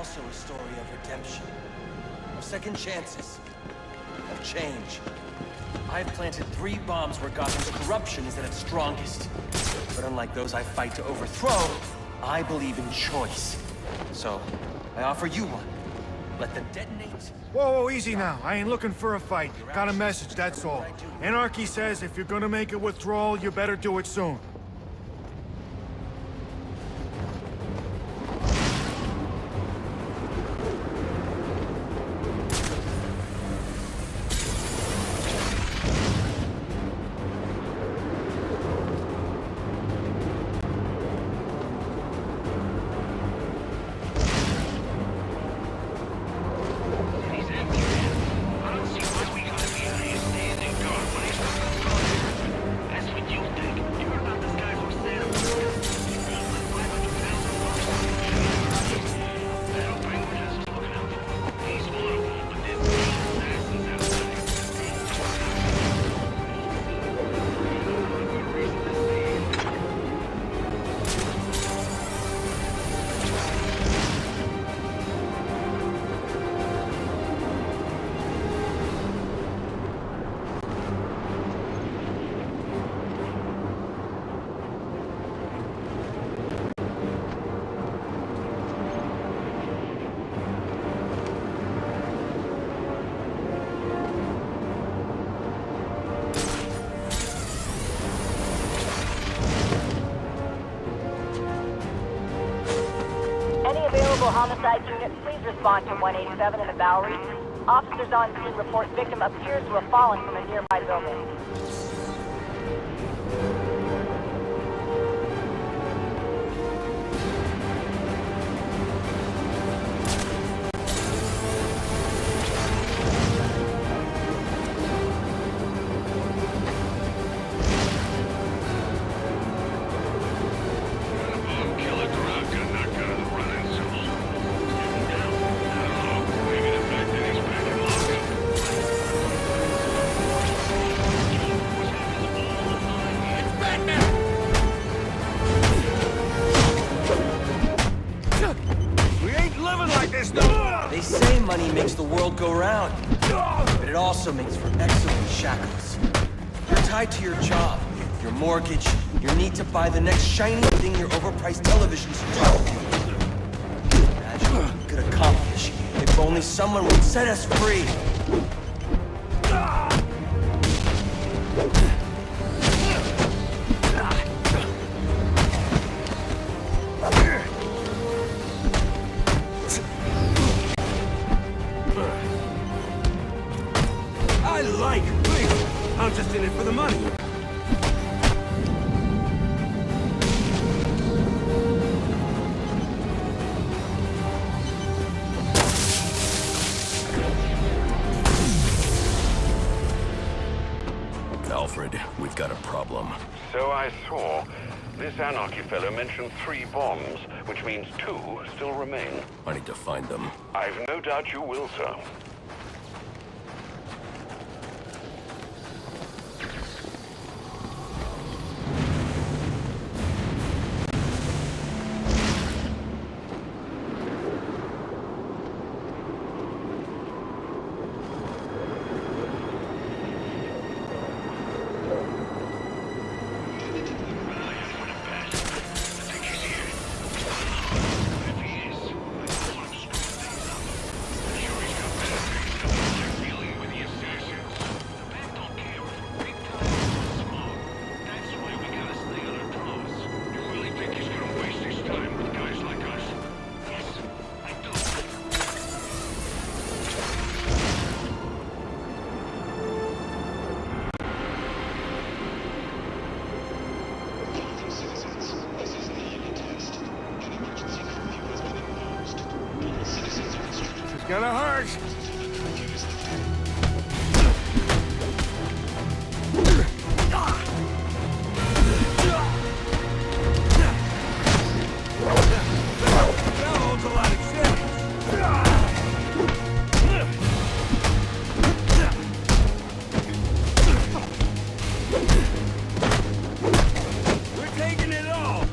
also a story of redemption, of second chances, of change. I've planted 3 bombs where Gotham's corruption is at its strongest. But unlike those I fight to overthrow, I believe in choice. So, I offer you one. Let them detonate. Whoa, easy now. I ain't looking for a fight. Got a message, that's all. Anarchy says if you're gonna make a withdrawal, you better do it soon. Homicide unit, please respond to 187 in the Bowery. Officers on scene report victim appears to have fallen from a nearby building. They say money makes the world go round, but it also makes for excellent shackles. You're tied to your job, your mortgage, your need to buy the next shiny thing your overpriced televisions tell you. Imagine what we could accomplish if only someone would set us free. I'm just in it for the money. Alfred, we've got a problem. So I saw. This anarchy fellow mentioned 3 bombs, which means 2 still remain. I need to find them. I've no doubt you will, sir. Gonna hurt. That holds a lot of shit. We're taking it all.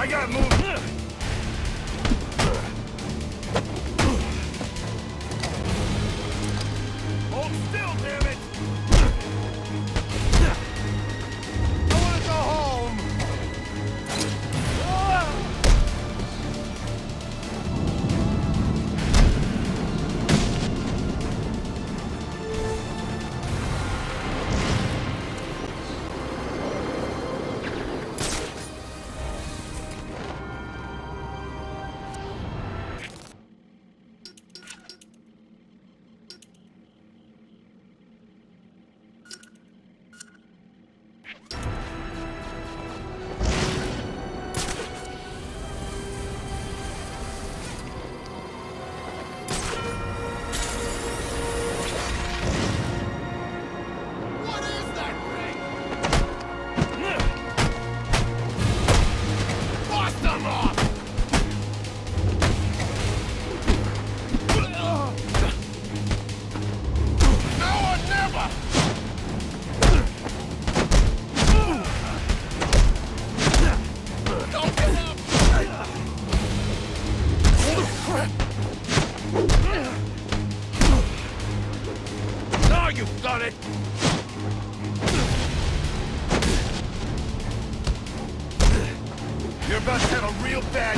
I got moving. Hold still, damn it! I wanna go home! You've done it! You're about to have a real bad...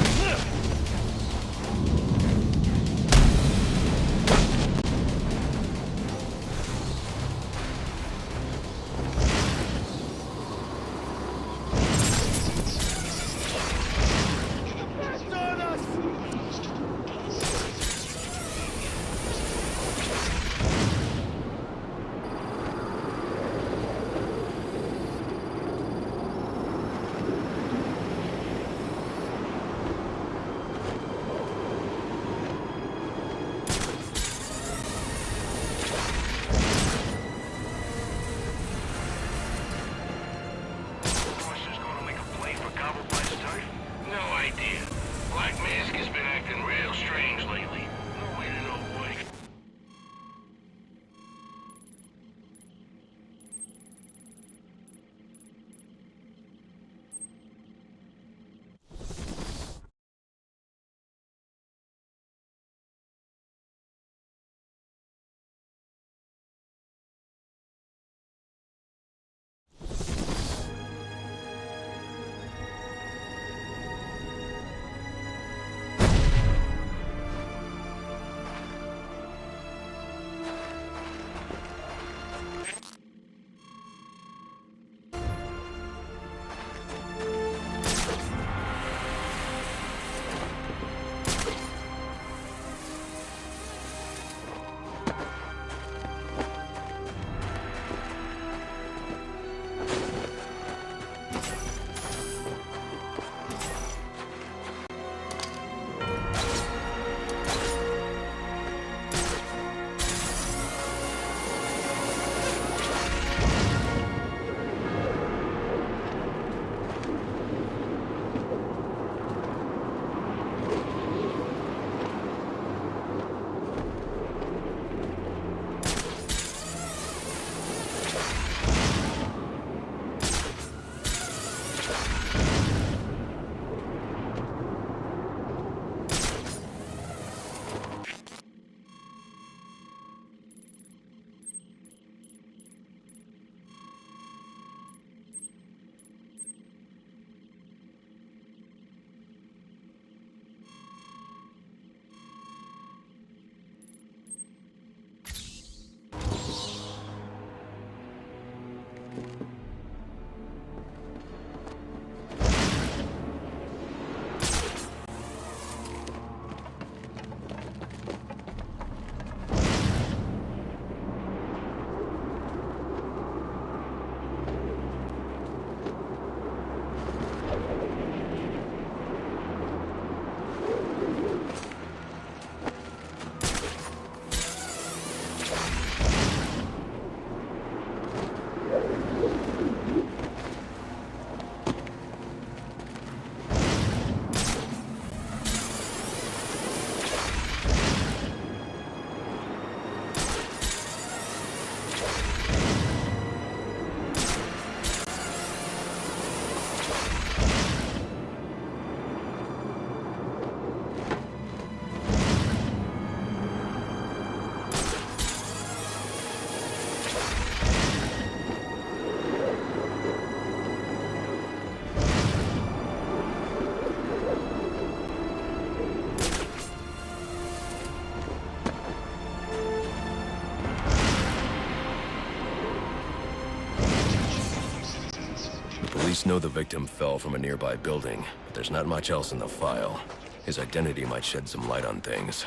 Police know the victim fell from a nearby building, but there's not much else in the file. His identity might shed some light on things.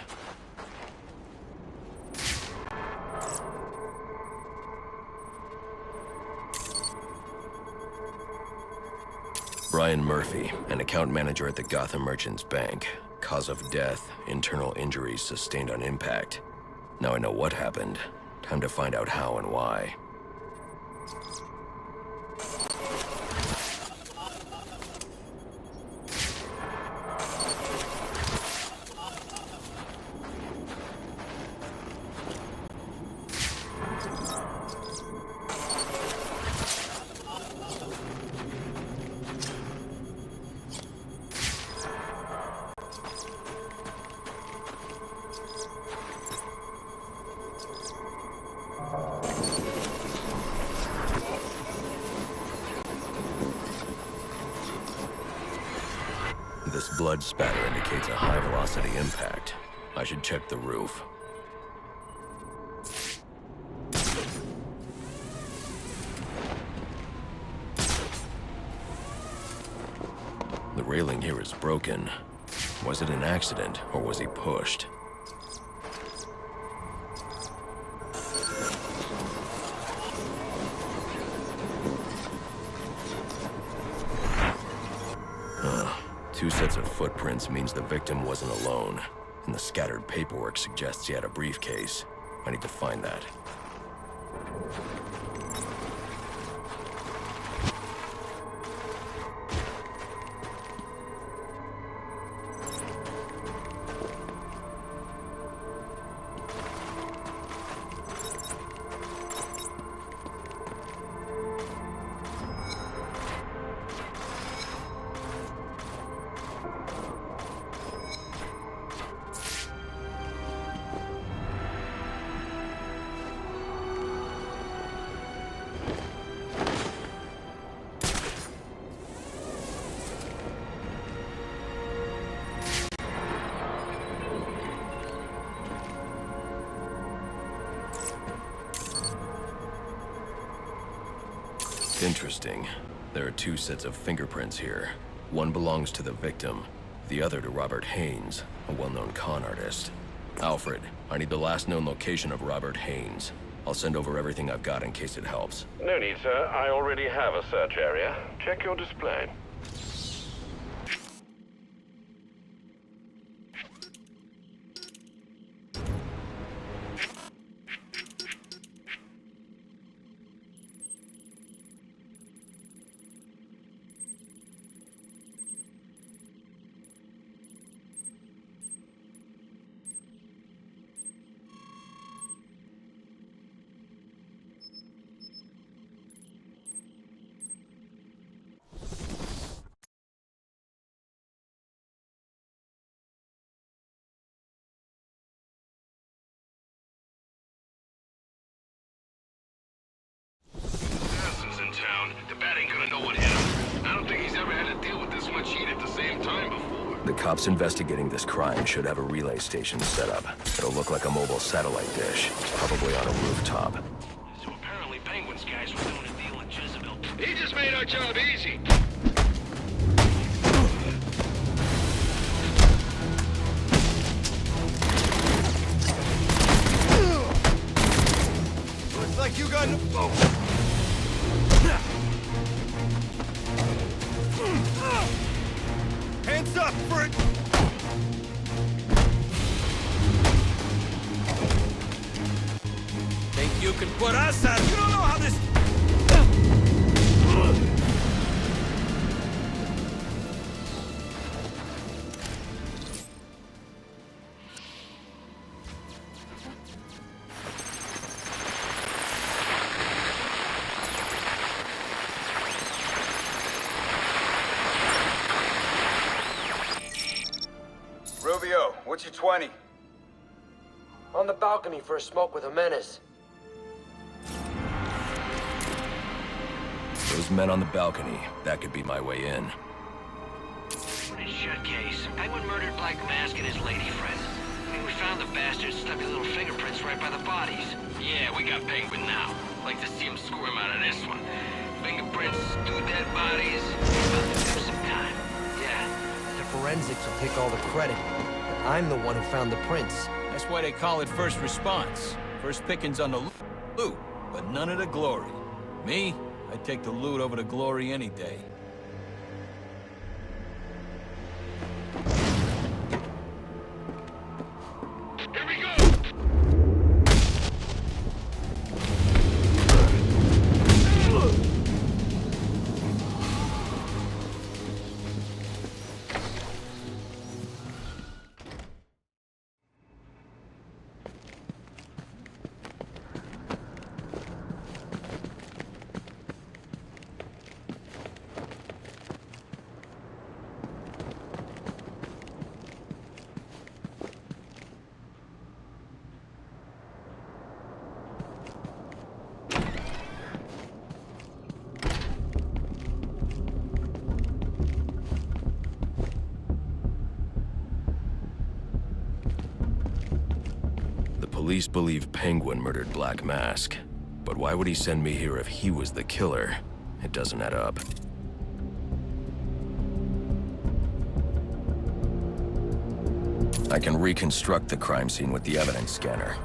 Brian Murphy, an account manager at the Gotham Merchants Bank. Cause of death, internal injuries sustained on impact. Now I know what happened. Time to find out how and why. This blood spatter indicates a high-velocity impact. I should check the roof. The railing here is broken. Was it an accident, or was he pushed? Two sets of footprints means the victim wasn't alone, and the scattered paperwork suggests he had a briefcase. I need to find that. Interesting. There are two sets of fingerprints here. One belongs to the victim, the other to Robert Haynes, a well-known con artist. Alfred, I need the last known location of Robert Haynes. I'll send over everything I've got in case it helps. No need, sir. I already have a search area. Check your display. The bat ain't gonna know what hit him. I don't think he's ever had to deal with this much heat at the same time before. The cops investigating this crime should have a relay station set up. It'll look like a mobile satellite dish, probably on a rooftop. So apparently Penguin's guys were doing a deal in Jezebel. He just made our job easy. Looks like you got... Oh. Hands up for it! Think you can put us out? You don't know how this... Rubio, what's your 20? On the balcony for a smoke with a menace. Those men on the balcony, that could be my way in. Pretty shut case. Penguin murdered Black Mask and his lady friend. I mean, we found the bastards, stuck his little fingerprints right by the bodies. Yeah, we got Penguin now. Like to see him squirm out of this one. fingerprints, 2 dead bodies. About to do some time. Yeah. The forensics will take all the credit. But I'm the one who found the prints. That's why they call it first response. First pickings on the loot, but none of the glory. Me, I'd take the loot over the glory any day. Here we go! Police believe Penguin murdered Black Mask, but why would he send me here if he was the killer? It doesn't add up. I can reconstruct the crime scene with the evidence scanner.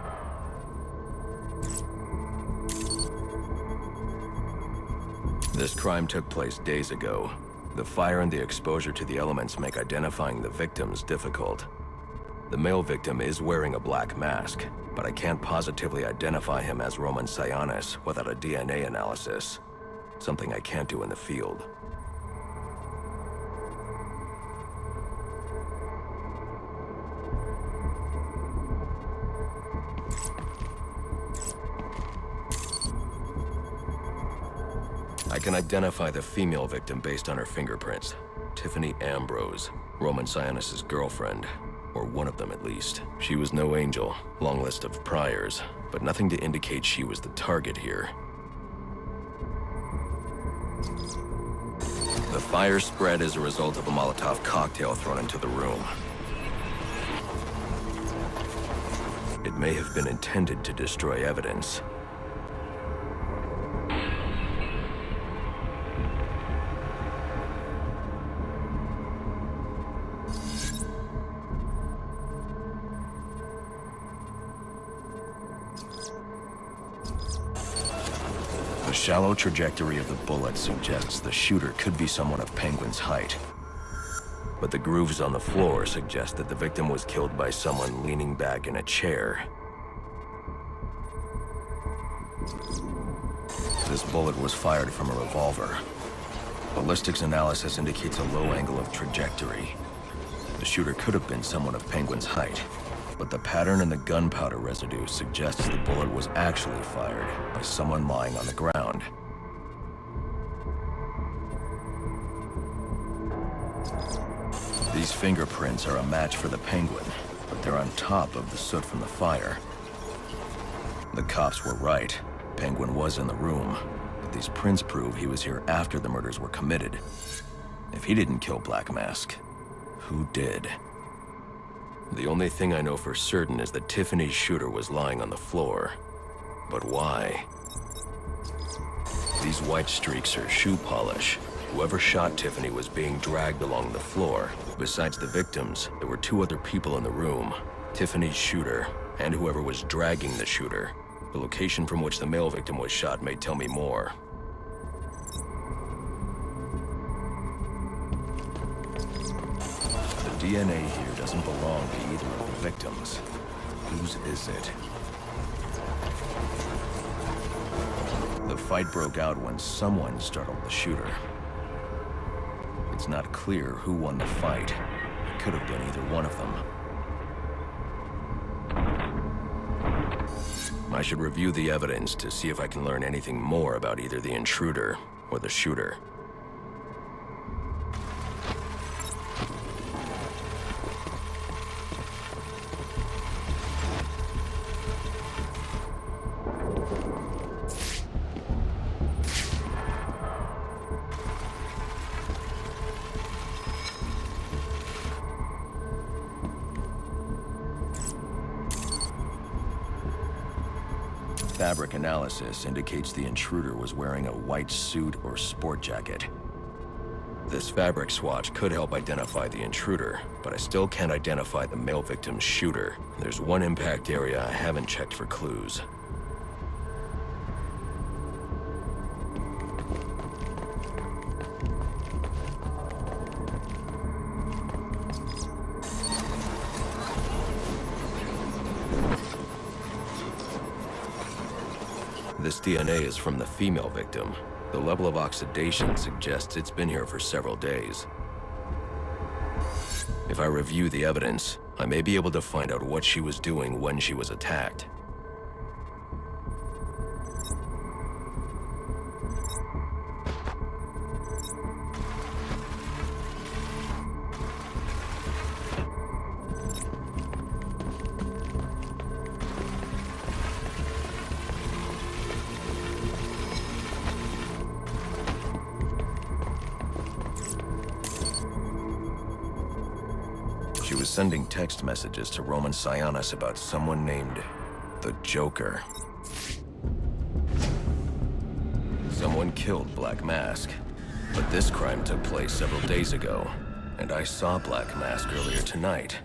This crime took place days ago. The fire and the exposure to the elements make identifying the victims difficult. The male victim is wearing a black mask, but I can't positively identify him as Roman Sionis without a DNA analysis. Something I can't do in the field. I can identify the female victim based on her fingerprints. Tiffany Ambrose, Roman Sionis' girlfriend. Or one of them at least. She was no angel, long list of priors, but nothing to indicate she was the target here. The fire spread as a result of a Molotov cocktail thrown into the room. It may have been intended to destroy evidence. The shallow trajectory of the bullet suggests the shooter could be someone of Penguin's height. But the grooves on the floor suggest that the victim was killed by someone leaning back in a chair. This bullet was fired from a revolver. Ballistics analysis indicates a low angle of trajectory. The shooter could have been someone of Penguin's height. But the pattern in the gunpowder residue suggests the bullet was actually fired by someone lying on the ground. These fingerprints are a match for the Penguin, but they're on top of the soot from the fire. The cops were right. Penguin was in the room, but these prints prove he was here after the murders were committed. If he didn't kill Black Mask, who did? The only thing I know for certain is that Tiffany's shooter was lying on the floor. But why? These white streaks are shoe polish. Whoever shot Tiffany was being dragged along the floor. Besides the victims, there were 2 other people in the room. Tiffany's shooter, and whoever was dragging the shooter. The location from which the male victim was shot may tell me more. The DNA here doesn't belong to either of the victims. Whose is it? The fight broke out when someone startled the shooter. It's not clear who won the fight. It could have been either one of them. I should review the evidence to see if I can learn anything more about either the intruder or the shooter. fabric analysis indicates the intruder was wearing a white suit or sport jacket. This fabric swatch could help identify the intruder, but I still can't identify the male victim's shooter. There's one impact area I haven't checked for clues. This DNA is from the female victim. The level of oxidation suggests it's been here for several days. If I review the evidence, I may be able to find out what she was doing when she was attacked. She was sending text messages to Roman Sionis about someone named the Joker. Someone killed Black Mask, but this crime took place several days ago, and I saw Black Mask earlier tonight.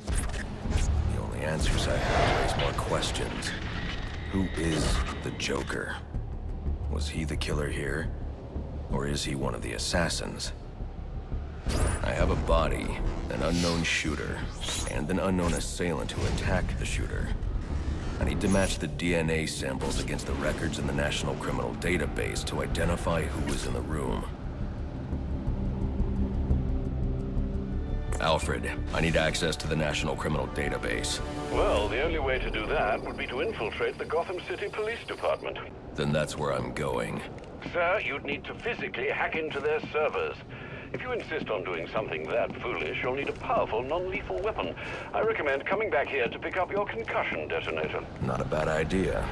The only answers I have raise more questions. Who is the Joker? Was he the killer here? Or is he one of the assassins? I have a body, an unknown shooter, and an unknown assailant who attacked the shooter. I need to match the DNA samples against the records in the National Criminal Database to identify who was in the room. Alfred, I need access to the National Criminal Database. Well, the only way to do that would be to infiltrate the Gotham City Police Department. Then that's where I'm going. Sir, you'd need to physically hack into their servers. If you insist on doing something that foolish, you'll need a powerful, non-lethal weapon. I recommend coming back here to pick up your concussion detonator. Not a bad idea.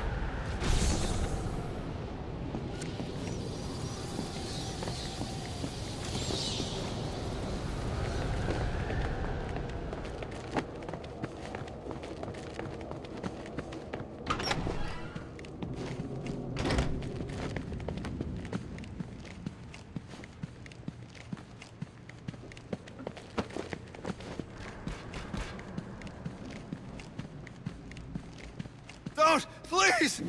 Don't! Please!